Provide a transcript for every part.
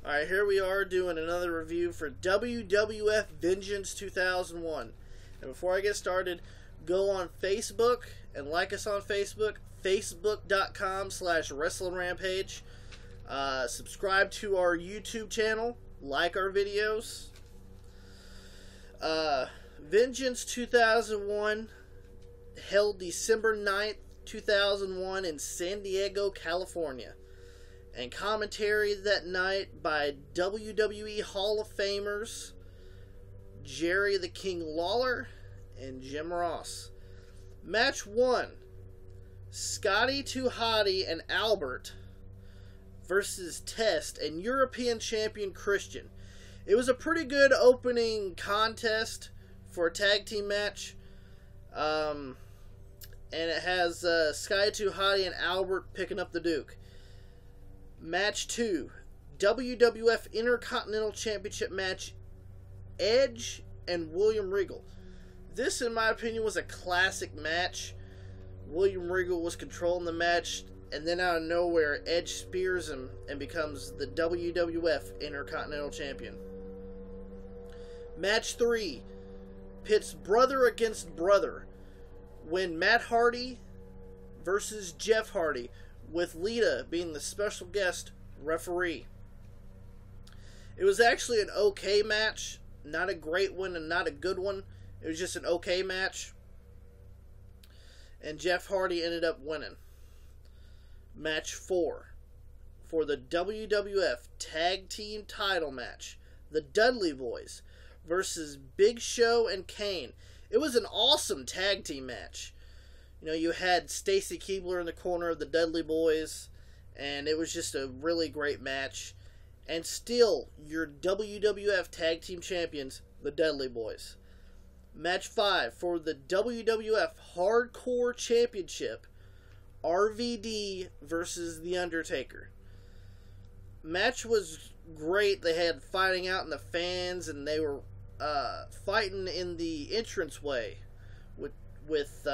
Alright, here we are doing another review for WWF Vengeance 2001. And before I get started, go on Facebook and like us on Facebook, facebook.com/WrestlingRampage. Subscribe to our YouTube channel, like our videos. Vengeance 2001 held December 9th, 2001 in San Diego, California. And commentary that night by WWE Hall of Famers Jerry the King Lawler and Jim Ross. Match 1, Scotty 2 Hotty and Albert versus Test and European Champion Christian. It was a pretty good opening contest for a tag team match. And it has Scotty 2 Hotty and Albert picking up the Duke. Match 2, WWF Intercontinental Championship match, Edge and William Regal. This, in my opinion, was a classic match. William Regal was controlling the match, and then out of nowhere, Edge spears him and becomes the WWF Intercontinental Champion. Match 3, pits brother against brother, when Matt Hardy versus Jeff Hardy, with Lita being the special guest referee. It was actually an okay match. Not a great one and not a good one. It was just an okay match. And Jeff Hardy ended up winning. Match 4. For the WWF Tag Team title match, the Dudley Boys versus Big Show and Kane. It was an awesome tag team match. You know, you had Stacy Keibler in the corner of the Dudley Boys, and it was just a really great match. And still, your WWF Tag Team Champions, the Dudley Boys. Match 5, for the WWF Hardcore Championship, RVD versus The Undertaker. Match was great. They had fighting out in the fans, and they were fighting in the entranceway with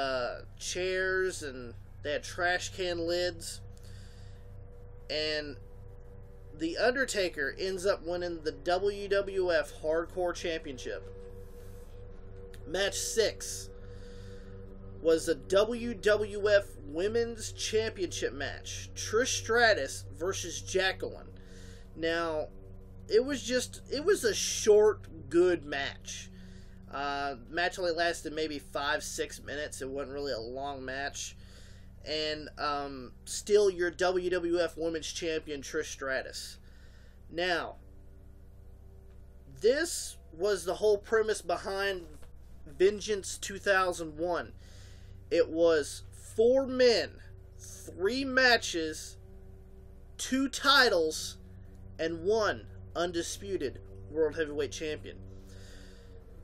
chairs, and they had trash can lids. And The Undertaker ends up winning the WWF Hardcore Championship. Match 6 was the WWF Women's Championship match, Trish Stratus versus Jacqueline. Now, it was a short, good match. Match only lasted maybe 5-6 minutes. It wasn't really a long match. And still your WWF Women's Champion, Trish Stratus. Now, this was the whole premise behind Vengeance 2001. It was 4 men, 3 matches, 2 titles, and 1 undisputed World Heavyweight Champion.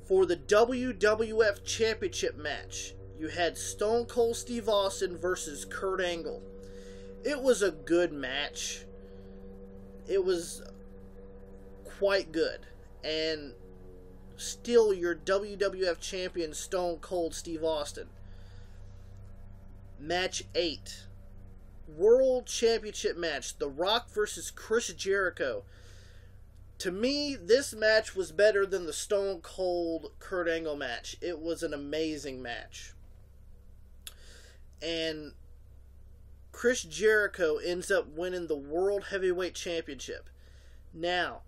For the WWF Championship match, you had Stone Cold Steve Austin versus Kurt Angle. It was a good match. It was quite good. And still your WWF Champion, Stone Cold Steve Austin. Match 8, World Championship match, The Rock versus Chris Jericho. To me, this match was better than the Stone Cold Kurt Angle match. It was an amazing match. And Chris Jericho ends up winning the World Heavyweight Championship. Now,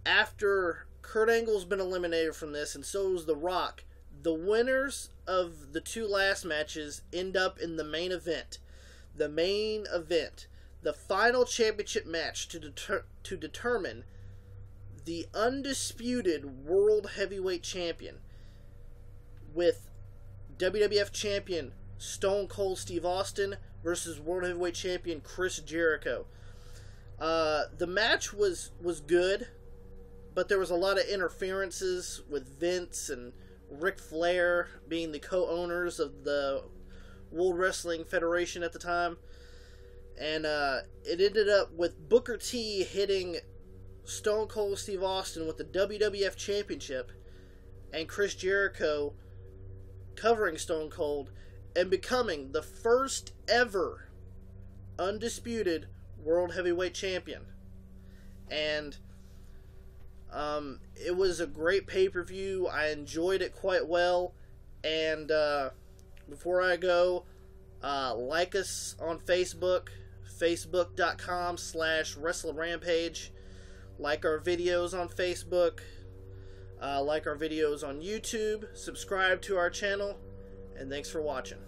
after Kurt Angle's been eliminated from this, and so is The Rock, the winners of the 2 last matches end up in the main event. The main event. The final championship match to determine the undisputed World Heavyweight Champion, with WWF Champion Stone Cold Steve Austin versus World Heavyweight Champion Chris Jericho. The match was good, but there was a lot of interferences with Vince and Ric Flair being the co-owners of the World Wrestling Federation at the time. And it ended up with Booker T hitting Stone Cold Steve Austin with the WWF Championship, and Chris Jericho covering Stone Cold and becoming the first ever undisputed World Heavyweight Champion. and it was a great pay-per-view. I enjoyed it quite well. And before I go, like us on Facebook, facebook.com/WrestleRampage. Like our videos on Facebook. Like our videos on YouTube. Subscribe to our channel. And thanks for watching.